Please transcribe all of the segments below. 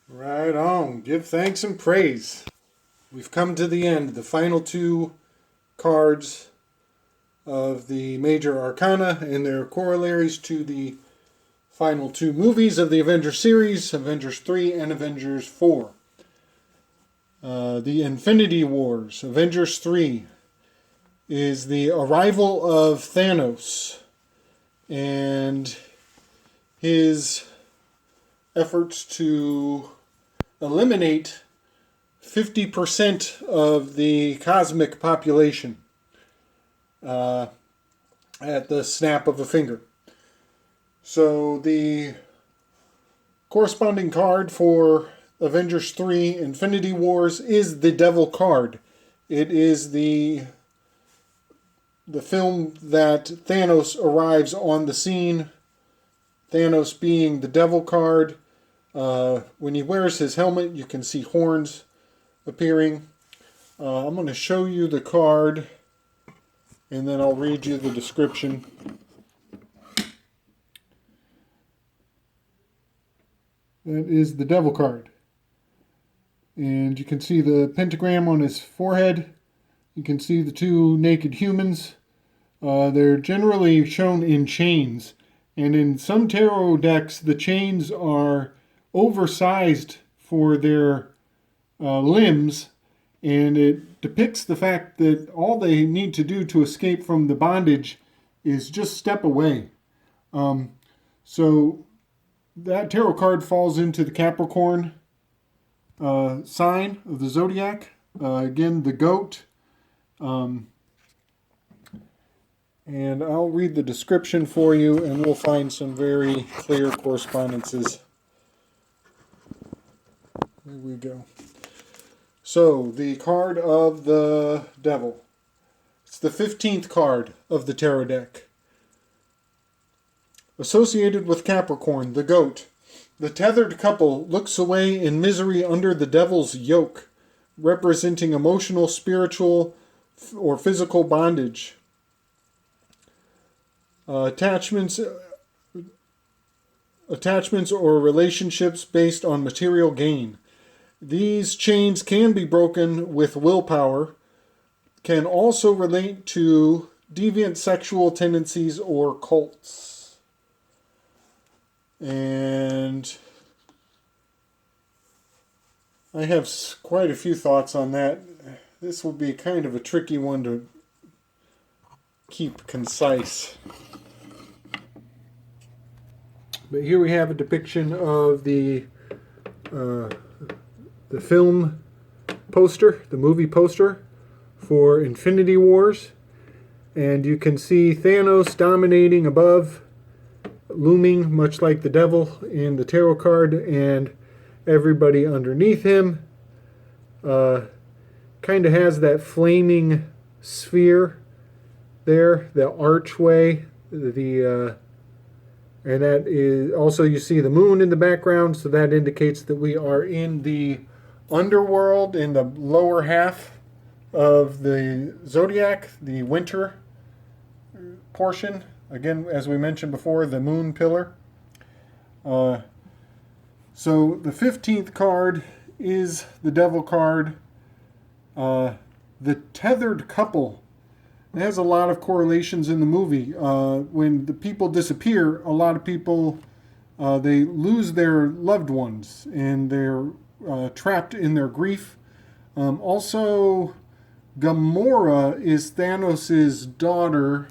Right on. Give thanks and praise. We've come to the end, the final two cards of the major arcana and their corollaries to the final two movies of the Avengers series, Avengers 3 and Avengers 4. The Infinity Wars, Avengers 3, is the arrival of Thanos and his efforts to eliminate 50% of the cosmic population at the snap of a finger. So the corresponding card for Avengers 3 Infinity Wars is the Devil card. It is the film that Thanos arrives on the scene. Thanos being the Devil card. When he wears his helmet, you can see horns appearing. I'm going to show you the card, and then I'll read you the description. That is the Devil card. And you can see the pentagram on his forehead. You can see the two naked humans. They're generally shown in chains. And in some tarot decks, the chains are oversized for their limbs. And it depicts the fact that all they need to do to escape from the bondage is just step away. So that tarot card falls into the Capricorn sign of the zodiac. Again, the goat. And I'll read the description for you, and we'll find some very clear correspondences. There we go. So, the card of the devil. It's the 15th card of the tarot deck. Associated with Capricorn, the goat. The tethered couple looks away in misery under the devil's yoke, representing emotional, spiritual, or physical bondage. Attachments or relationships based on material gain. These chains can be broken with willpower, can also relate to deviant sexual tendencies or cults. And I have quite a few thoughts on that. This will be kind of a tricky one to keep concise. But here we have a depiction of the film poster, the movie poster for Infinity Wars. And you can see Thanos dominating above, looming much like the devil in the tarot card, and everybody underneath him kind of has that flaming sphere there, the archway, and that is also, you see the moon in the background, so that indicates that we are in the underworld, in the lower half of the zodiac, the winter portion. Again, as we mentioned before, the moon pillar. So the 15th card is the devil card. The tethered couple. It has a lot of correlations in the movie. When the people disappear, a lot of people, they lose their loved ones, and they're trapped in their grief. Also, Gamora is Thanos' daughter,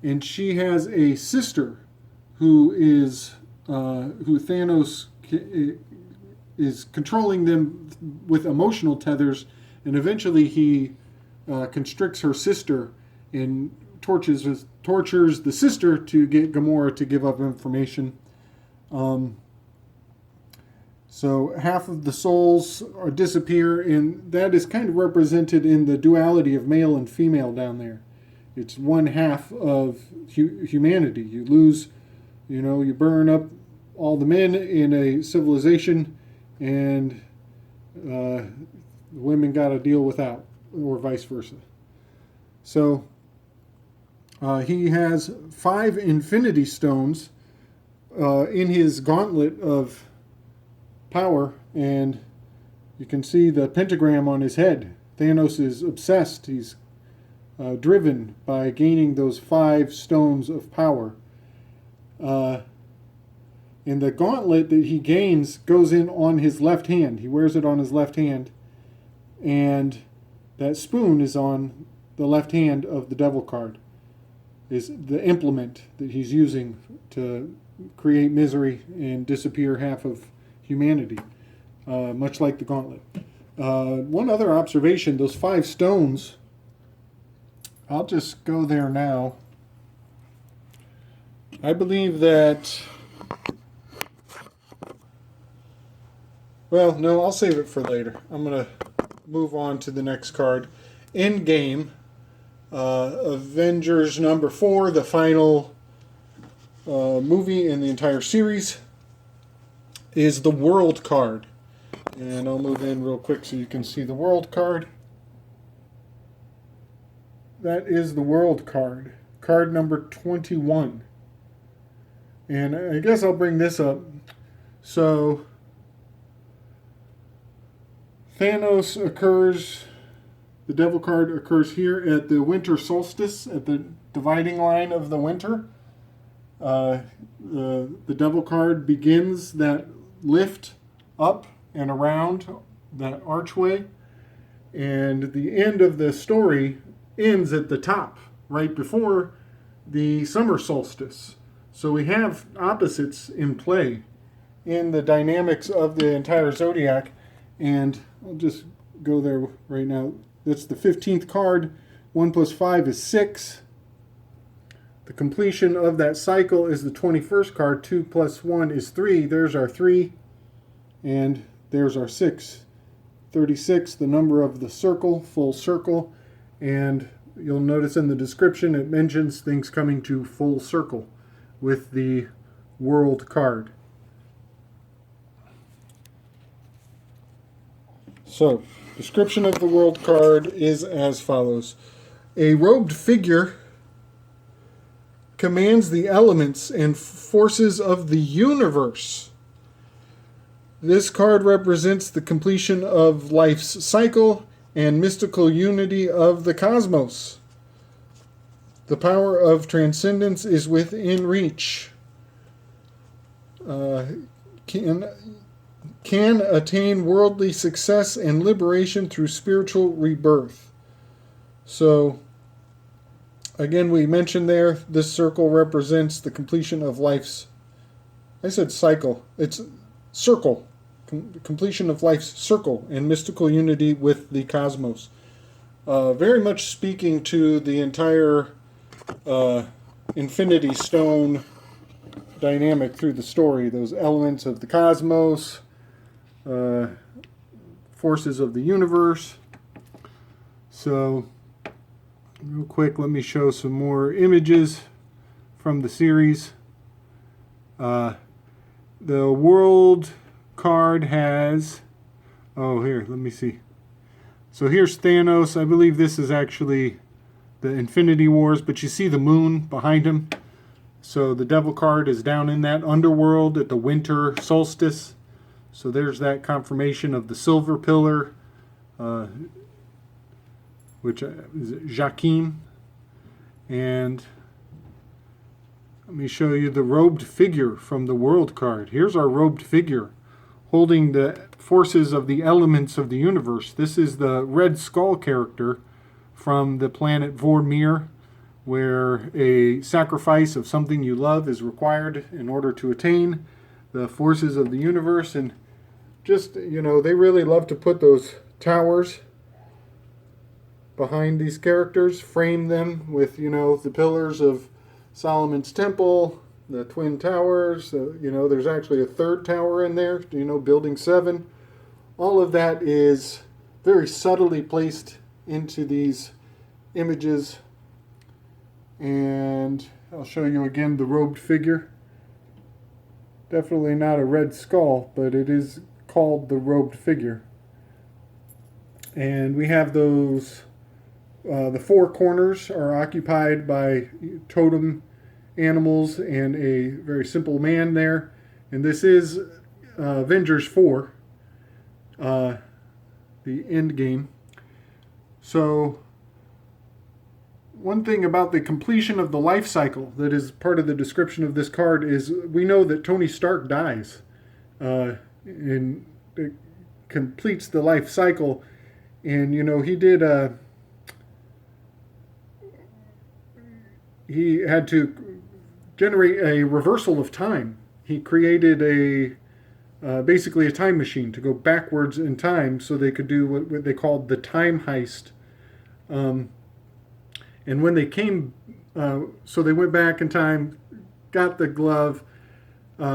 and she has a sister who Thanos is controlling them with emotional tethers, and eventually he constricts her sister and tortures the sister to get Gamora to give up information. So half of the souls disappear, and that is kind of represented in the duality of male and female down there. It's one half of humanity. You lose, you burn up all the men in a civilization, and the women got to deal without, or vice versa. So he has 5 infinity stones in his gauntlet of power, and you can see the pentagram on his head. Thanos is obsessed. He's driven by gaining those 5 stones of power. And the gauntlet that he gains goes in on his left hand. He wears it on his left hand. And that spoon is on the left hand of the devil card. Is the implement that he's using to create misery and disappear half of humanity. Much like the gauntlet. One other observation, those 5 stones, I'll just go there now. I believe that, well, no, I'll save it for later. I'm going to move on to the next card. Endgame, Avengers number 4, the final movie in the entire series, is the World card. And I'll move in real quick so you can see the World card. That is the World card. Card number 21. And I guess I'll bring this up. So, Thanos occurs, the Devil card occurs here at the winter solstice, at the dividing line of the winter. The Devil card begins that lift up and around that archway, and the end of the story ends at the top, right before the summer solstice. So we have opposites in play in the dynamics of the entire zodiac, and I'll just go there right now. That's the 15th card. 1 plus 5 is 6. The completion of that cycle is the 21st card. 2 plus 1 is 3. There's our 3, and there's our 6. 36, the number of the circle, full circle. And you'll notice in the description it mentions things coming to full circle with the World card. So, description of the World card is as follows. A robed figure commands the elements and forces of the universe. This card represents the completion of life's cycle and mystical unity of the cosmos. The power of transcendence is within reach. Can attain worldly success and liberation through spiritual rebirth. So, again, we mentioned there, this circle represents the completion of life's, I said cycle, it's circle. Completion of life's circle and mystical unity with the cosmos. Very much speaking to the entire Infinity Stone dynamic through the story. Those elements of the cosmos, forces of the universe. So, real quick, let me show some more images from the series. The World card has, here, let me see. So here's Thanos. I believe this is actually the Infinity Wars, but you see the moon behind him. So the Devil card is down in that underworld at the winter solstice. So there's that confirmation of the silver pillar, which is Joachim. And let me show you the robed figure from the World card. Here's our robed figure holding the forces of the elements of the universe. This is the Red Skull character from the planet Vormir, where a sacrifice of something you love is required in order to attain the forces of the universe. And just, they really love to put those towers behind these characters, frame them with, the pillars of Solomon's Temple, the Twin Towers, there's actually a third tower in there, Building 7. All of that is very subtly placed into these images. And I'll show you again the robed figure. Definitely not a red skull, but it is called the robed figure. And we have those, the four corners are occupied by totem animals and a very simple man there. And this is Avengers 4, the end game. So, one thing about the completion of the life cycle that is part of the description of this card is we know that Tony Stark dies. And it completes the life cycle. And, you know, he had to generate a reversal of time. He created basically a time machine to go backwards in time so they could do what they called the time heist. And when they came, so they went back in time, got the glove,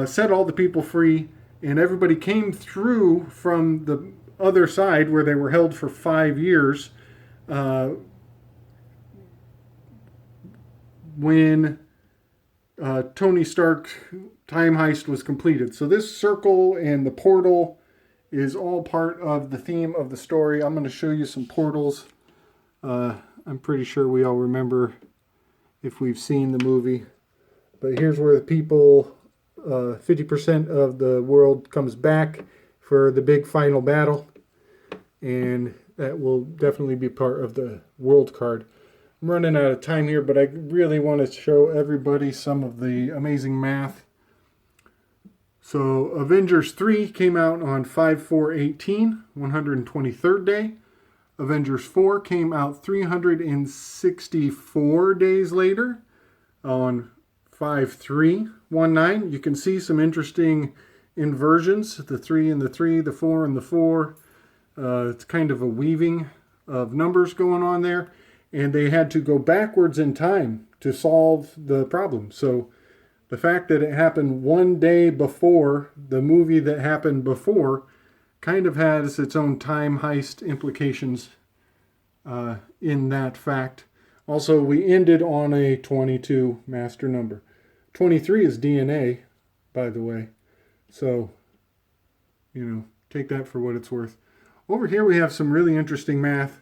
set all the people free, and everybody came through from the other side where they were held for 5 years when Tony Stark time heist was completed. So this circle and the portal is all part of the theme of the story. I'm going to show you some portals. I'm pretty sure we all remember if we've seen the movie. But here's where the people, 50% of the world comes back for the big final battle. And that will definitely be part of the world card. I'm running out of time here, but I really want to show everybody some of the amazing math. So Avengers 3 came out on 5/4/18, 123rd day. Avengers 4 came out 364 days later on 5/3/19. You can see some interesting inversions, the 3 and the 3, the 4 and the 4. It's kind of a weaving of numbers going on there. And they had to go backwards in time to solve the problem. So the fact that it happened one day before the movie that happened before kind of has its own time heist implications in that fact. Also, we ended on a 22 master number. 23 is DNA, by the way. So, you know, take that for what it's worth. Over here we have some really interesting math.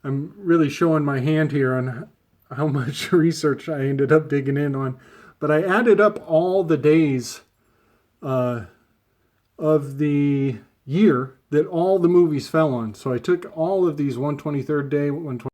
I'm really showing my hand here on how much research I ended up digging in on. But I added up all the days of the year that all the movies fell on. So I took all of these 123rd day, 120